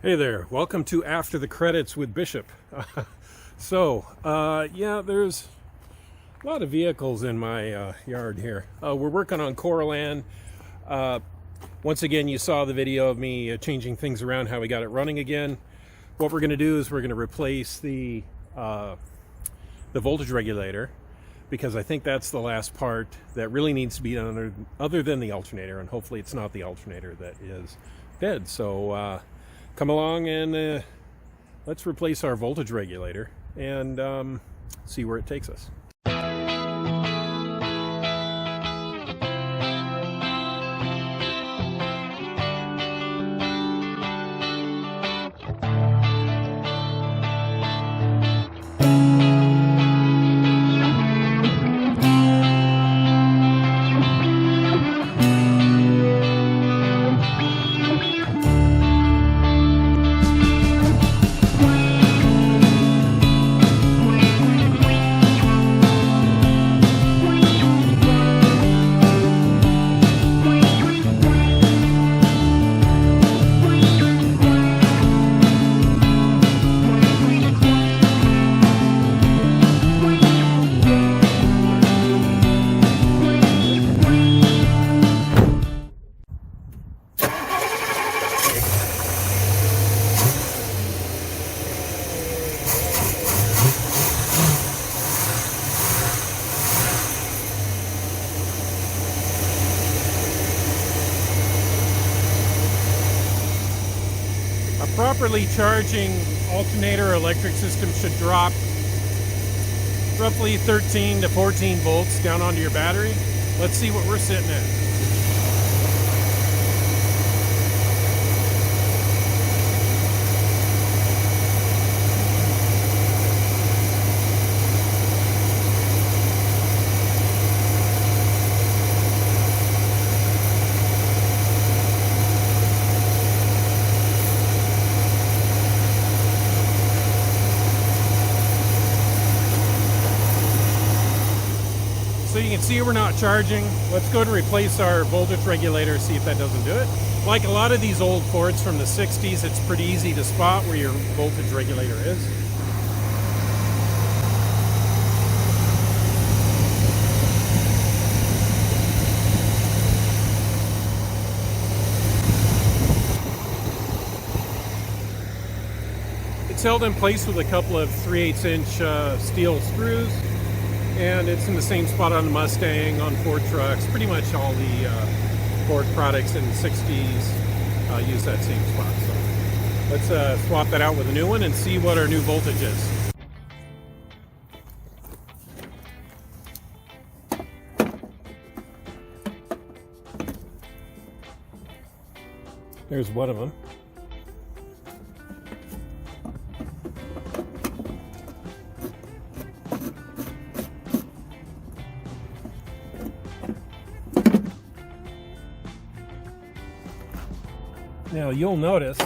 Hey there, welcome to After the Credits with Bishop. Yeah, there's a lot of vehicles in my yard here. We're working on Coraland. Once again, you saw the video of me changing things around, how we got it running again. What we're going to do is we're going to replace the voltage regulator, because I think that's the last part that really needs to be done other than the alternator, and hopefully it's not the alternator that is dead. So come along and let's replace our voltage regulator and see where it takes us. Properly charging alternator electric system should drop roughly 13 to 14 volts down onto your battery. Let's see what we're sitting at. So you can see we're not charging. Let's go to replace our voltage regulator, see if that doesn't do it. Like a lot of these old Fords from the 60s, it's pretty easy to spot where your voltage regulator is. It's held in place with a couple of 3/8" steel screws. And it's in the same spot on the Mustang, on Ford trucks. Pretty much all the Ford products in the 60s use that same spot. So let's swap that out with a new one and see what our new voltage is. There's one of them. Now you'll notice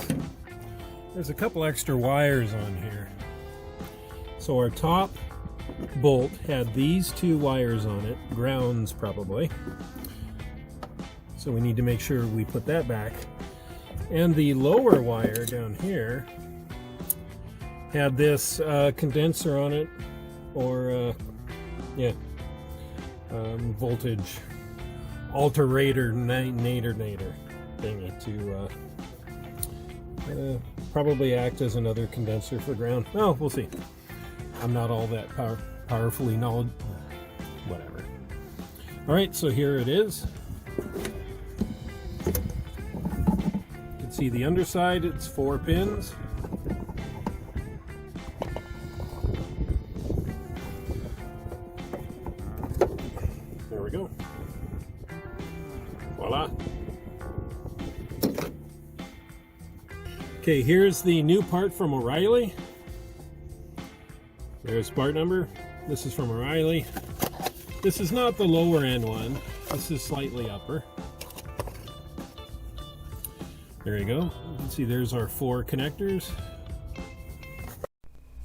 there's a couple extra wires on here. So our top bolt had these two wires on it, grounds probably. So we need to make sure we put that back. And the lower wire down here had this condenser on it, or voltage alternator thingy to probably act as another condenser for ground. Oh, we'll see. I'm not all that powerfully knowledgeable. Whatever. All right, so here it is. You can see the underside. It's 4 pins. There we go. Voila. Okay, here's the new part from O'Reilly. There's part number. This is from O'Reilly. This is not the lower end one. This is slightly upper. There you go. You can see there's our 4 connectors.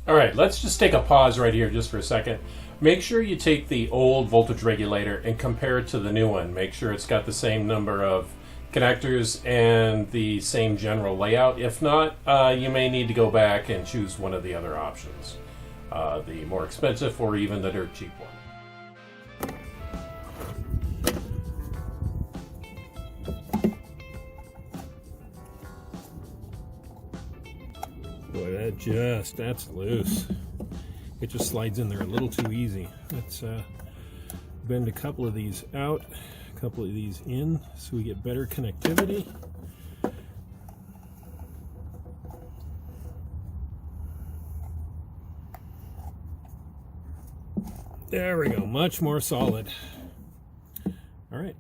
All right, let's just take a pause right here just for a second. Make sure you take the old voltage regulator and compare it to the new one. Make sure it's got the same number of connectors and the same general layout. If not, you may need to go back and choose one of the other options, the more expensive or even the dirt cheap one. Boy, that's loose. It just slides in there a little too easy. Let's bend a couple of these out, a couple of these in, so we get better connectivity. There we go, much more solid. All right.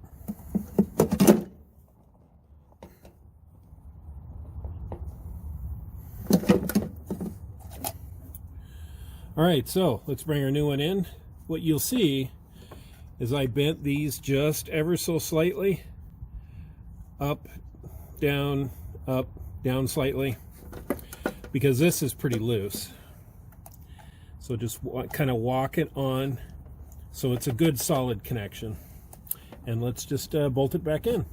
All right, so let's bring our new one in. What you'll see is I bent these just ever so slightly. Up, down slightly, because this is pretty loose. So just kind of walk it on so it's a good solid connection. And let's just bolt it back in.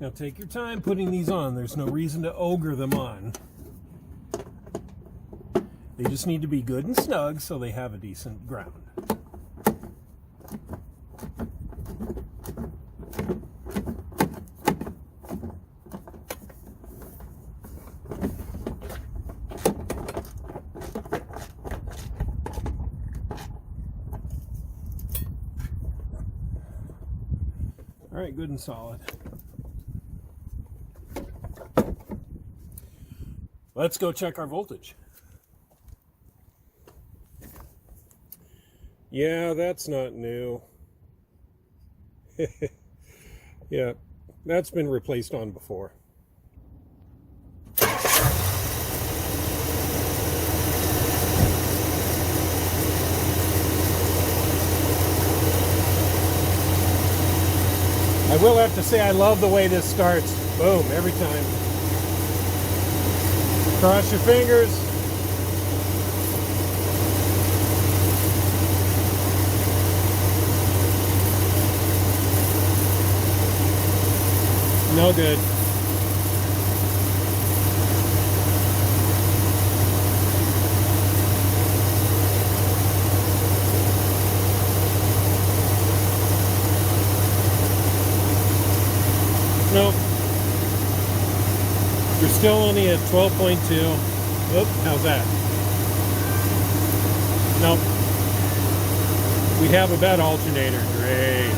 Now take your time putting these on. There's no reason to ogre them on. They just need to be good and snug so they have a decent ground. All right, good and solid. Let's go check our voltage. Yeah, that's not new. Yeah, that's been replaced on before. I will have to say I love the way this starts. Boom, every time. Cross your fingers. No good. Nope. You're still only at 12.2. Oop, how's that? Nope. We have a bad alternator. Great.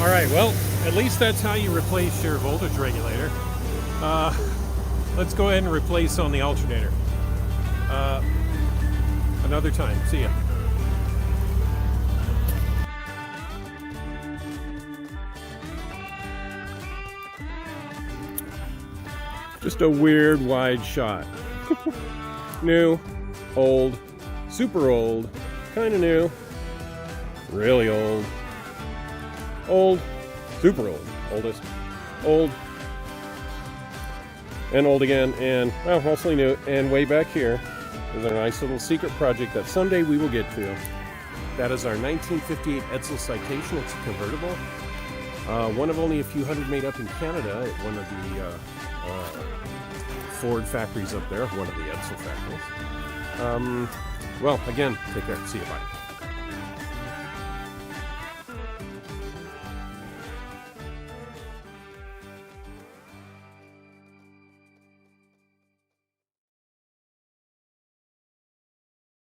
All right, well, at least that's how you replace your voltage regulator. Let's go ahead and replace on the alternator. Another time. See ya. Just a weird wide shot. New, old, super old, kind of new, really old, old, super old, oldest, old, and old again, and, well, mostly new. And way back here is our nice little secret project that someday we will get to. That is our 1958 Edsel Citation. It's a convertible. One of only a few hundred made up in Canada at one of the Ford factories up there, one of the Edsel factories. Well, again, take care. See you. Bye.